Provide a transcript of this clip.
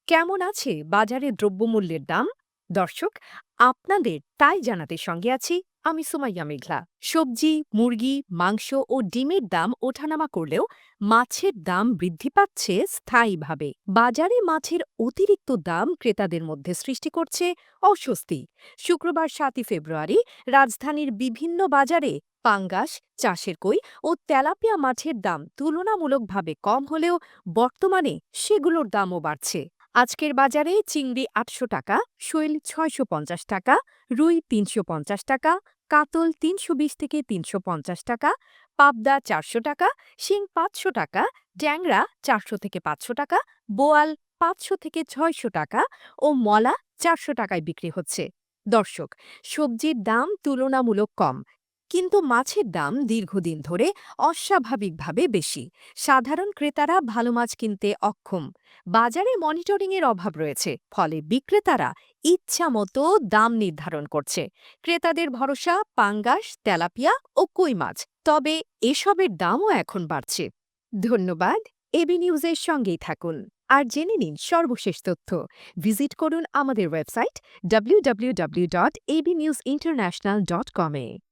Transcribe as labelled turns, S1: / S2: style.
S1: কেমন আছে বাজারে দ্রব্যমূল্যের দাম? দর্শক, আপনাদের তাই জানাতে সঙ্গে আছি আমি সুমাইয়া মেঘলা। সবজি, মুরগি, মাংস ও ডিমের দাম ওঠানামা করলেও মাছের দাম বৃদ্ধি পাচ্ছে স্থায়ীভাবে। বাজারে মাছের অতিরিক্ত দাম ক্রেতাদের মধ্যে সৃষ্টি করছে অস্বস্তি। শুক্রবার ৭ই ফেব্রুয়ারি রাজধানীর বিভিন্ন বাজারে পাঙ্গাস, চাষের কই ও তেলাপিয়া মাছের দাম তুলনামূলকভাবে কম হলেও বর্তমানে সেগুলোর দামও বাড়ছে। আজকের বাজারে চিংড়ি ৮০০ টাকা, শৈল ৬৫০ টাকা, রুই ৩৫০ টাকা, কাতল ৩২০ থেকে ৩৫০ টাকা, পাবদা ৪০০ টাকা, শিং ৫০০ টাকা, ট্যাংরা ৪০০ থেকে ৫০০ টাকা, বোয়াল ৫০০ থেকে ৬০০ টাকা ও মলা ৪০০ টাকায় বিক্রি হচ্ছে। দর্শক, সবজির দাম তুলনামূলক কম, কিন্তু মাছের দাম দীর্ঘদিন ধরে অস্বাভাবিকভাবে বেশি। সাধারণ ক্রেতারা ভালো মাছ কিনতে অক্ষম। বাজারে মনিটরিংয়ের অভাব রয়েছে, ফলে বিক্রেতারা ইচ্ছামতো দাম নির্ধারণ করছে। ক্রেতাদের ভরসা পাঙ্গাস, তেলাপিয়া ও কই মাছ। তবে এসবের দামও এখন বাড়ছে। ধন্যবাদ। এবি নিউজের সঙ্গেই থাকুন আর জেনে নিন সর্বশেষ তথ্য। ভিজিট করুন আমাদের ওয়েবসাইট www.abnewsinternational.com-এ।